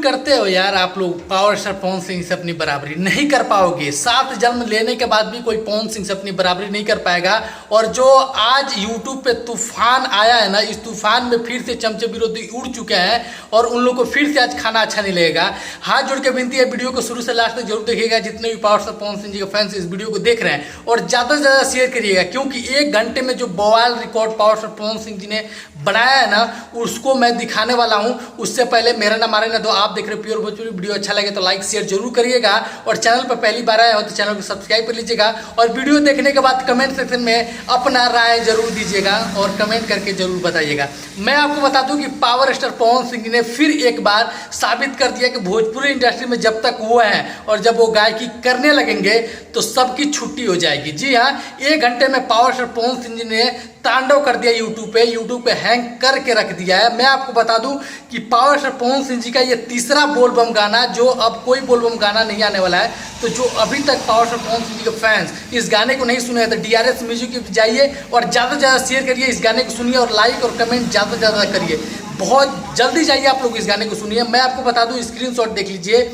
करते हो यार आप लोग पावर स्टार पवन सिंह से अपनी बराबरी नहीं कर पाओगे। 7 जन्म लेने के बाद भी कोई पवन सिंह से अपनी बराबरी नहीं कर पाएगा। और जो आज यूट्यूब पे तूफान आया है ना, इस तूफान में फिर से चमचे विरोधी उड़ चुके हैं और उन लोगों को फिर से आज खाना अच्छा नहीं लगेगा। हाथ जोड़ के विनती है, वीडियो को शुरू से लास्ट तक जरूर देखिएगा। जितने भी पावर स्टार पवन सिंह जी के फैंस इस वीडियो को देख रहे हैं और ज़्यादा से ज़्यादा शेयर करिएगा, क्योंकि 1 घंटे में जो बवाल record power star Pawan Singh ji ने बनाया है ना, उसको मैं दिखाने वाला हूँ। उससे पहले मेरा नाम आर्यन है, तो आप देख रहे हो प्योर भोजपुरी। वीडियो अच्छा लगे तो लाइक शेयर जरूर करिएगा और चैनल पर पहली बार आए हो तो चैनल को सब्सक्राइब कर लीजिएगा। और वीडियो देखने के बाद कमेंट सेक्शन में अपना राय जरूर दीजिएगा और कमेंट करके जरूर बताइएगा। मैं आपको बता दूं कि पावर स्टार पवन सिंह ने फिर एक बार साबित कर दिया कि भोजपुरी इंडस्ट्री में जब तक वो हैं और जब वो गायकी करने लगेंगे तो सबकी छुट्टी हो जाएगी। जी हाँ, 1 घंटे में पावर स्टार पवन सिंह जी ने तांडव कर दिया यूट्यूब पे हैंग करके रख दिया है। मैं आपको बता दूं कि पावर स्टार पवन सिंह जी का ये तीसरा बोलबम गाना, जो अब कोई बोलबम गाना नहीं आने वाला है। तो जो अभी तक पावर स्टार पवन सिंह जी के फैंस इस गाने को नहीं सुने तो DRS म्यूजिक पे जाइए और ज़्यादा से ज़्यादा शेयर करिए, इस गाने को सुनिए और लाइक और कमेंट ज़्यादा से ज़्यादा करिए। बहुत जल्दी जाइए आप लोग इस गाने को सुनिए। मैं आपको बता दूँ, स्क्रीनशॉट देख लीजिए।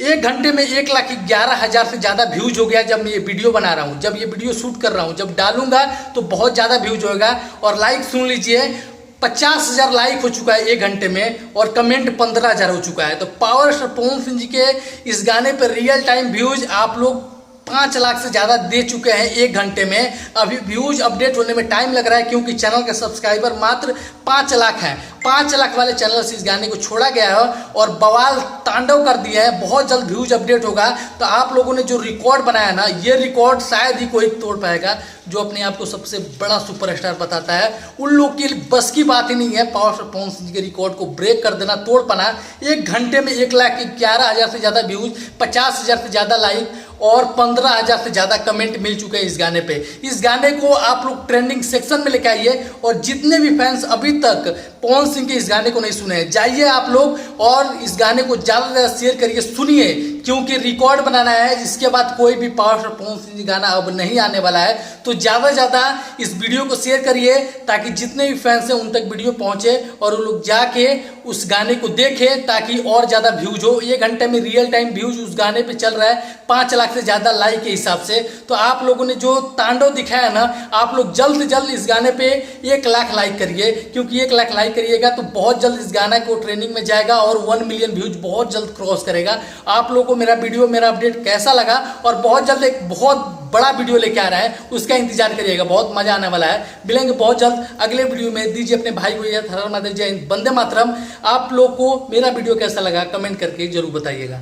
1 घंटे में 1,11,000 से ज़्यादा व्यूज हो गया। जब मैं ये वीडियो बना रहा हूँ, जब ये वीडियो शूट कर रहा हूँ, जब डालूंगा तो बहुत ज़्यादा व्यूज होगा। और लाइक सुन लीजिए, 50,000 लाइक हो चुका है 1 घंटे में और कमेंट 15,000 हो चुका है। तो पावर स्टार पवन सिंह जी के इस गाने पर रियल टाइम व्यूज आप लोग 5 लाख से ज़्यादा दे चुके हैं 1 घंटे में। अभी व्यूज अपडेट होने में टाइम लग रहा है, क्योंकि चैनल के सब्सक्राइबर मात्र 5 लाख हैं। 5 लाख वाले चैनल से इस गाने को छोड़ा गया है और बवाल तांडव कर दिया है। बहुत जल्द व्यूज अपडेट होगा। तो आप लोगों ने जो रिकॉर्ड बनाया ना, ये रिकॉर्ड शायद ही कोई तोड़ पाएगा, जो अपने आप को सबसे बड़ा सुपरस्टार बताता है। उन लोग की बस की बात ही नहीं है पावर स्टार पवन सिंह के रिकॉर्ड को ब्रेक कर देना, तोड़ पाना। 1 घंटे में 1,11,000 से ज़्यादा व्यूज, 50,000 से ज़्यादा लाइक और 15,000 से ज़्यादा कमेंट मिल चुके हैं इस गाने पे। इस गाने को आप लोग ट्रेंडिंग सेक्शन में लेके आइए और जितने भी फैंस अभी तक पवन सिंह के इस गाने को नहीं सुने हैं, जाइए आप लोग और इस गाने को ज़्यादा से ज़्यादा शेयर करिए, सुनिए, क्योंकि रिकॉर्ड बनाना है। इसके बाद कोई भी पावर स्टार पवन सिंह गाना अब नहीं आने वाला है। तो ज़्यादा से ज़्यादा इस वीडियो को शेयर करिए, ताकि जितने भी फैंस हैं उन तक वीडियो पहुंचे और वो लोग जाके उस गाने को देखें, ताकि और ज़्यादा व्यूज हो। 1 घंटे में रियल टाइम व्यूज उस गाने पे चल रहा है 5 लाख से ज़्यादा लाइक के हिसाब से। तो आप लोगों ने जो तांडव दिखाया ना, आप लोग जल्द से जल्द इस गाने पे 1 लाख लाइक करिए, क्योंकि 1 लाख लाइक करिएगा तो बहुत जल्द इस गाना को ट्रेंडिंग में जाएगा और 1 मिलियन व्यूज बहुत जल्द क्रॉस करेगा। आप लोगों को मेरा वीडियो, मेरा अपडेट कैसा लगा, और बहुत जल्द एक बहुत बड़ा वीडियो लेके आ रहा है, उसका इंतजार करिएगा। बहुत मजा आने वाला है। मिलेंगे बहुत जल्द अगले वीडियो में। दीजिए अपने भाई को इजाजत। हर हर महादेव, जय हिंद, वंदे मातरम। आप लोग को मेरा वीडियो कैसा लगा कमेंट करके जरूर बताइएगा।